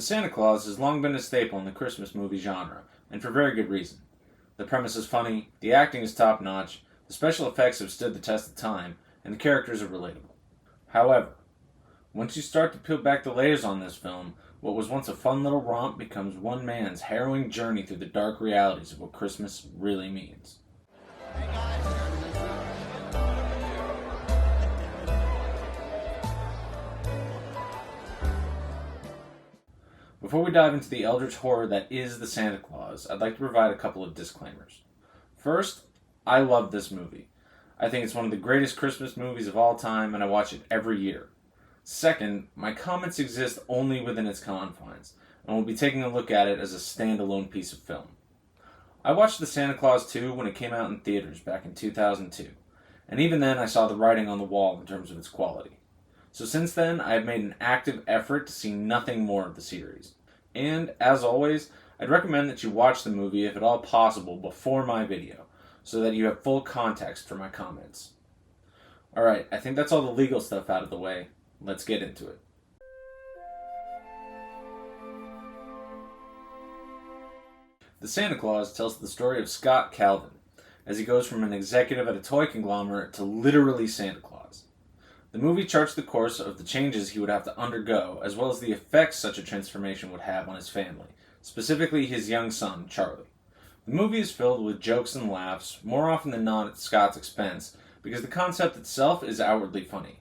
The Santa Claus has long been a staple in the Christmas movie genre, and for very good reason. The premise is funny, the acting is top notch, the special effects have stood the test of time, and the characters are relatable. However, once you start to peel back the layers on this film, what was once a fun little romp becomes one man's harrowing journey through the dark realities of what Christmas really means. Before we dive into the Eldritch horror that is the Santa Claus, I'd like to provide a couple of disclaimers. First, I love this movie. I think it's one of the greatest Christmas movies of all time, and I watch it every year. Second, my comments exist only within its confines, and we'll be taking a look at it as a standalone piece of film. I watched The Santa Claus 2 when it came out in theaters back in 2002, and even then I saw the writing on the wall in terms of its quality. So since then, I have made an active effort to see nothing more of the series. And, as always, I'd recommend that you watch the movie if at all possible before my video, so that you have full context for my comments. Alright, I think that's all the legal stuff out of the way. Let's get into it. The Santa Claus tells the story of Scott Calvin, as he goes from an executive at a toy conglomerate to literally Santa Claus. The movie charts the course of the changes he would have to undergo, as well as the effects such a transformation would have on his family, specifically his young son, Charlie. The movie is filled with jokes and laughs, more often than not at Scott's expense, because the concept itself is outwardly funny.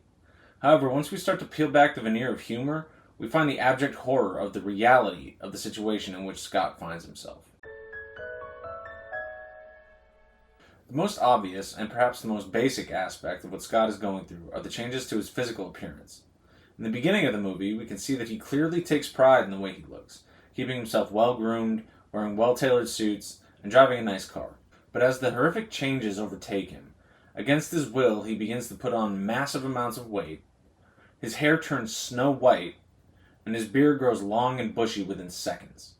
However, once we start to peel back the veneer of humor, we find the abject horror of the reality of the situation in which Scott finds himself. The most obvious, and perhaps the most basic aspect of what Scott is going through are the changes to his physical appearance. In the beginning of the movie, we can see that he clearly takes pride in the way he looks, keeping himself well-groomed, wearing well-tailored suits, and driving a nice car. But as the horrific changes overtake him, against his will he begins to put on massive amounts of weight, his hair turns snow white, and his beard grows long and bushy within seconds.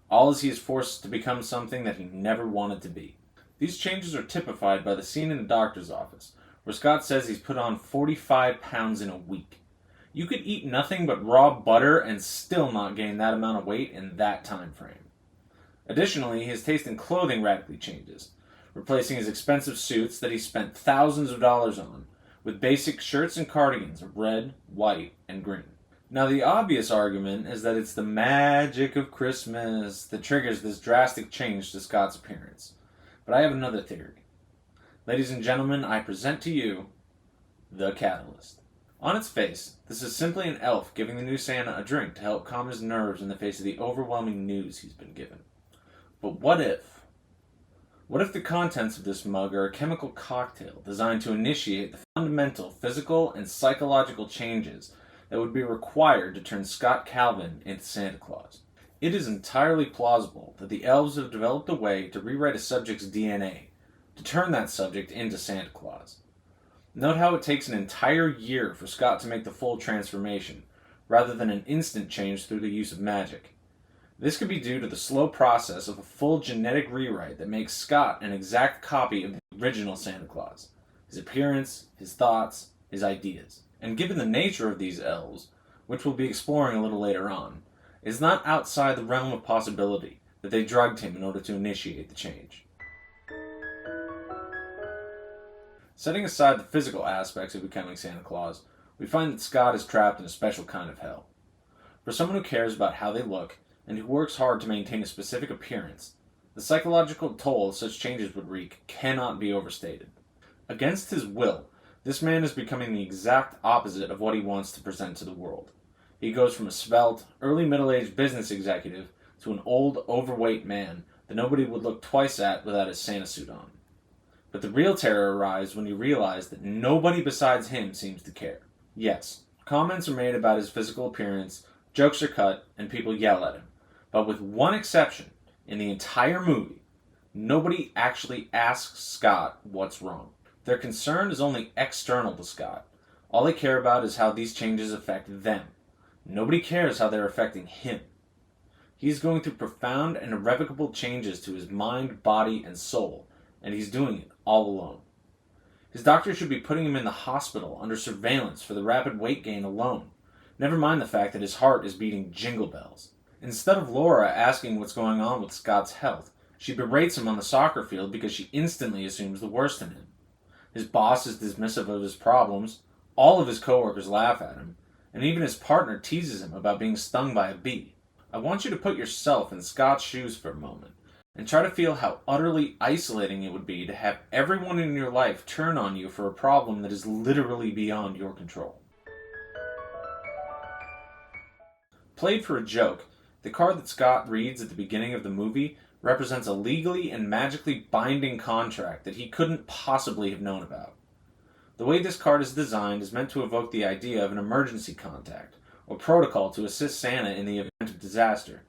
All as he is forced to become something that he never wanted to be. These changes are typified by the scene in the doctor's office, where Scott says he's put on 45 pounds in a week. You could eat nothing but raw butter and still not gain that amount of weight in that time frame. Additionally, his taste in clothing radically changes, replacing his expensive suits that he spent thousands of dollars on with basic shirts and cardigans of red, white, and green. Now, the obvious argument is that it's the magic of Christmas that triggers this drastic change to Scott's appearance. But I have another theory. Ladies and gentlemen, I present to you the Catalyst. On its face, this is simply an elf giving the new Santa a drink to help calm his nerves in the face of the overwhelming news he's been given. But what if? What if the contents of this mug are a chemical cocktail designed to initiate the fundamental physical and psychological changes that would be required to turn Scott Calvin into Santa Claus? It is entirely plausible that the elves have developed a way to rewrite a subject's DNA, to turn that subject into Santa Claus. Note how it takes an entire year for Scott to make the full transformation, rather than an instant change through the use of magic. This could be due to the slow process of a full genetic rewrite that makes Scott an exact copy of the original Santa Claus. His appearance, his thoughts, his ideas. And given the nature of these elves, which we'll be exploring a little later on, it's not outside the realm of possibility that they drugged him in order to initiate the change. Setting aside the physical aspects of becoming Santa Claus, we find that Scott is trapped in a special kind of hell. For someone who cares about how they look, and who works hard to maintain a specific appearance, the psychological toll such changes would wreak cannot be overstated. Against his will, this man is becoming the exact opposite of what he wants to present to the world. He goes from a svelte, early middle-aged business executive to an old, overweight man that nobody would look twice at without his Santa suit on. But the real terror arrives when you realize that nobody besides him seems to care. Yes, comments are made about his physical appearance, jokes are cut, and people yell at him. But with one exception, in the entire movie, nobody actually asks Scott what's wrong. Their concern is only external to Scott. All they care about is how these changes affect them. Nobody cares how they're affecting him. He's going through profound and irrevocable changes to his mind, body, and soul, and he's doing it all alone. His doctor should be putting him in the hospital under surveillance for the rapid weight gain alone. Never mind the fact that his heart is beating jingle bells. Instead of Laura asking what's going on with Scott's health, she berates him on the soccer field because she instantly assumes the worst in him. His boss is dismissive of his problems, all of his coworkers laugh at him, and even his partner teases him about being stung by a bee. I want you to put yourself in Scott's shoes for a moment, and try to feel how utterly isolating it would be to have everyone in your life turn on you for a problem that is literally beyond your control. Played for a joke, the card that Scott reads at the beginning of the movie represents a legally and magically binding contract that he couldn't possibly have known about. The way this card is designed is meant to evoke the idea of an emergency contact, or protocol to assist Santa in the event of disaster,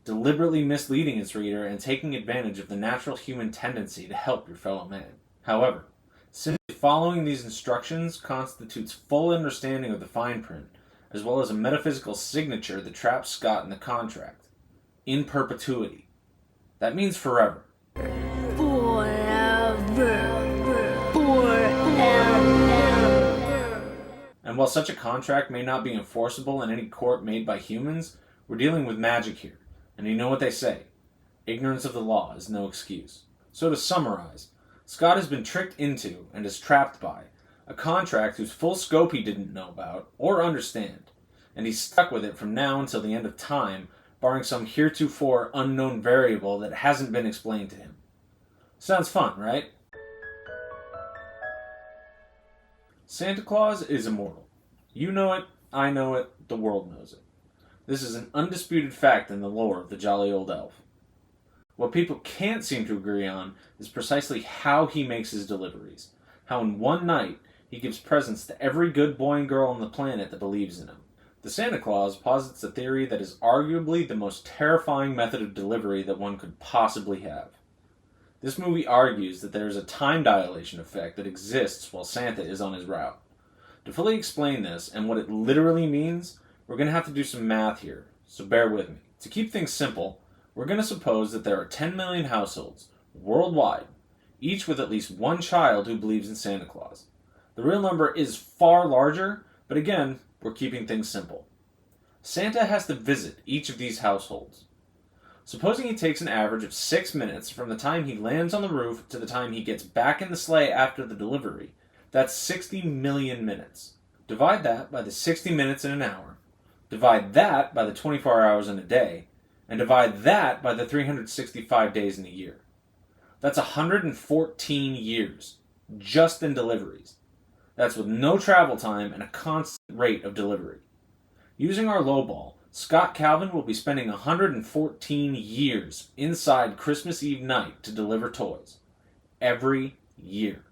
deliberately misleading its reader and taking advantage of the natural human tendency to help your fellow man. However, simply following these instructions constitutes full understanding of the fine print, as well as a metaphysical signature that traps Scott in the contract. In perpetuity. That means forever. And while such a contract may not be enforceable in any court made by humans, we're dealing with magic here. And you know what they say, ignorance of the law is no excuse. So to summarize, Scott has been tricked into, and is trapped by, a contract whose full scope he didn't know about, or understand, and he's stuck with it from now until the end of time, barring some heretofore unknown variable that hasn't been explained to him. Sounds fun, right? Santa Claus is immortal. You know it, I know it, the world knows it. This is an undisputed fact in the lore of the jolly old elf. What people can't seem to agree on is precisely how he makes his deliveries. How in one night he gives presents to every good boy and girl on the planet that believes in him. The Santa Claus posits a theory that is arguably the most terrifying method of delivery that one could possibly have. This movie argues that there is a time dilation effect that exists while Santa is on his route. To fully explain this and what it literally means, we're going to have to do some math here, so bear with me. To keep things simple, we're going to suppose that there are 10 million households, worldwide, each with at least one child who believes in Santa Claus. The real number is far larger, but again, we're keeping things simple. Santa has to visit each of these households. Supposing he takes an average of 6 minutes from the time he lands on the roof to the time he gets back in the sleigh after the delivery, that's 60 million minutes. Divide that by the 60 minutes in an hour. Divide that by the 24 hours in a day, and divide that by the 365 days in a year. That's 114 years, just in deliveries. That's with no travel time and a constant rate of delivery. Using our lowball, Scott Calvin will be spending 114 years inside Christmas Eve night to deliver toys. Every year.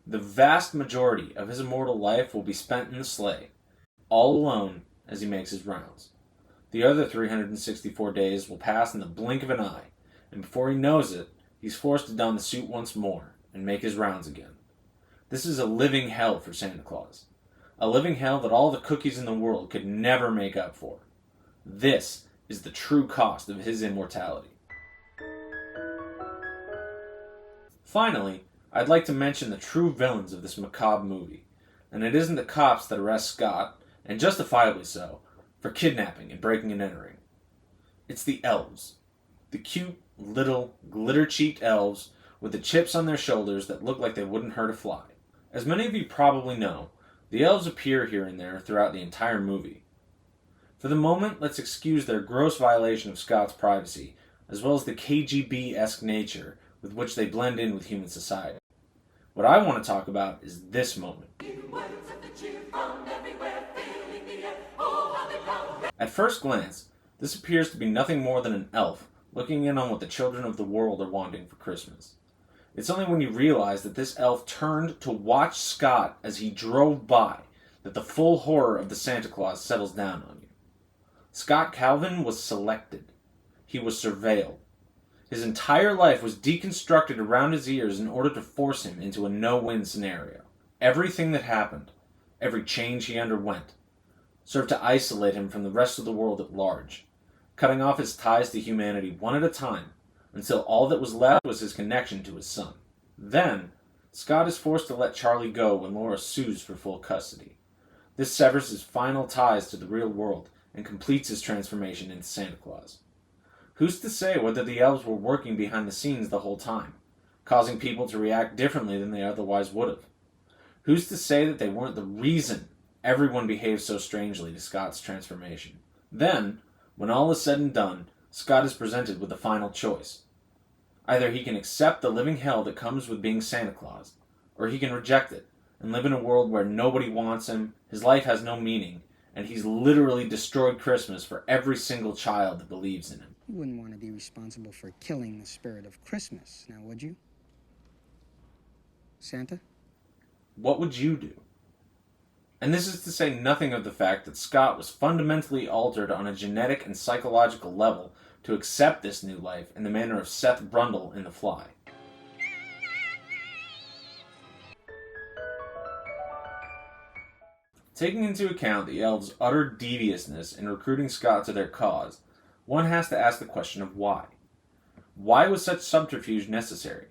The vast majority of his immortal life will be spent in the sleigh, all alone as he makes his rounds. The other 364 days will pass in the blink of an eye, and before he knows it, he's forced to don the suit once more and make his rounds again. This is a living hell for Santa Claus. A living hell that all the cookies in the world could never make up for. This is the true cost of his immortality. Finally, I'd like to mention the true villains of this macabre movie, and it isn't the cops that arrest Scott, and justifiably so, for kidnapping and breaking and entering. It's the elves. The cute, little, glitter-cheeked elves with the chips on their shoulders that look like they wouldn't hurt a fly. As many of you probably know, the elves appear here and there throughout the entire movie. For the moment, let's excuse their gross violation of Scott's privacy, as well as the KGB-esque nature with which they blend in with human society. What I want to talk about is this moment. At first glance, this appears to be nothing more than an elf looking in on what the children of the world are wanting for Christmas. It's only when you realize that this elf turned to watch Scott as he drove by that the full horror of the Santa Claus settles down on you. Scott Calvin was selected. He was surveilled. His entire life was deconstructed around his ears in order to force him into a no-win scenario. Everything that happened, every change he underwent, served to isolate him from the rest of the world at large, cutting off his ties to humanity one at a time, until all that was left was his connection to his son. Then, Scott is forced to let Charlie go when Laura sues for full custody. This severs his final ties to the real world and completes his transformation into Santa Claus. Who's to say whether the elves were working behind the scenes the whole time, causing people to react differently than they otherwise would have? Who's to say that they weren't the reason everyone behaved so strangely to Scott's transformation? Then, when all is said and done, Scott is presented with a final choice. Either he can accept the living hell that comes with being Santa Claus, or he can reject it and live in a world where nobody wants him, his life has no meaning, and he's literally destroyed Christmas for every single child that believes in him. You wouldn't want to be responsible for killing the spirit of Christmas, now would you? Santa? What would you do? And this is to say nothing of the fact that Scott was fundamentally altered on a genetic and psychological level to accept this new life in the manner of Seth Brundle in The Fly. Taking into account the elves' utter deviousness in recruiting Scott to their cause, one has to ask the question of why. Why was such subterfuge necessary?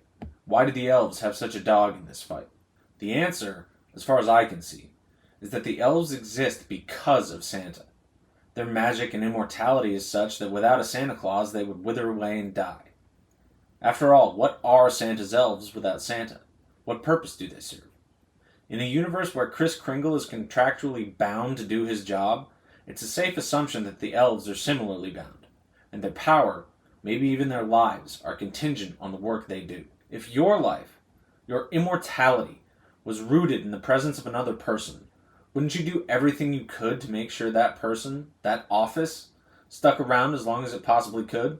Why did the elves have such a dog in this fight? The answer, as far as I can see, is that the elves exist because of Santa. Their magic and immortality is such that without a Santa Claus they would wither away and die. After all, what are Santa's elves without Santa? What purpose do they serve? In a universe where Kris Kringle is contractually bound to do his job, it's a safe assumption that the elves are similarly bound, and their power, maybe even their lives, are contingent on the work they do. If your life, your immortality, was rooted in the presence of another person, wouldn't you do everything you could to make sure that person, that office, stuck around as long as it possibly could?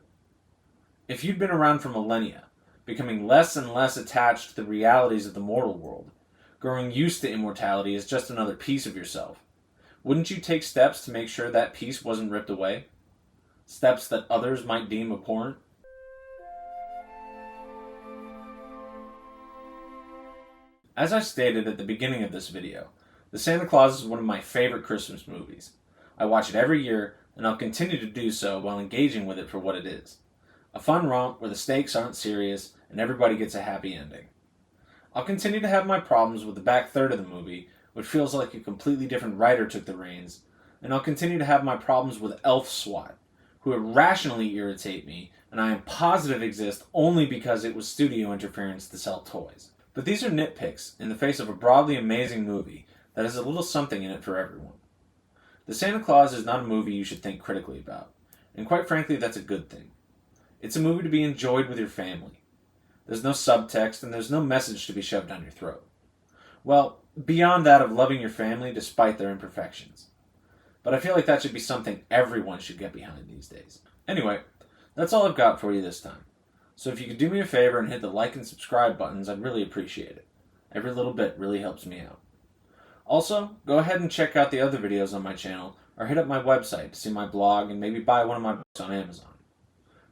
If you'd been around for millennia, becoming less and less attached to the realities of the mortal world, growing used to immortality as just another piece of yourself, wouldn't you take steps to make sure that piece wasn't ripped away? Steps that others might deem abhorrent? As I stated at the beginning of this video, The Santa Claus is one of my favorite Christmas movies. I watch it every year, and I'll continue to do so while engaging with it for what it is. A fun romp where the stakes aren't serious and everybody gets a happy ending. I'll continue to have my problems with the back third of the movie, which feels like a completely different writer took the reins, and I'll continue to have my problems with Elf SWAT, who irrationally irritate me, and I am positive exist only because it was studio interference to sell toys. But these are nitpicks in the face of a broadly amazing movie that has a little something in it for everyone. The Santa Claus is not a movie you should think critically about, and quite frankly that's a good thing. It's a movie to be enjoyed with your family. There's no subtext and there's no message to be shoved down your throat. Well, beyond that of loving your family despite their imperfections. But I feel like that should be something everyone should get behind these days. Anyway, that's all I've got for you this time. So if you could do me a favor and hit the like and subscribe buttons, I'd really appreciate it. Every little bit really helps me out. Also, go ahead and check out the other videos on my channel, or hit up my website to see my blog and maybe buy one of my books on Amazon.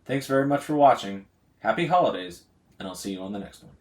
Thanks very much for watching, happy holidays, and I'll see you on the next one.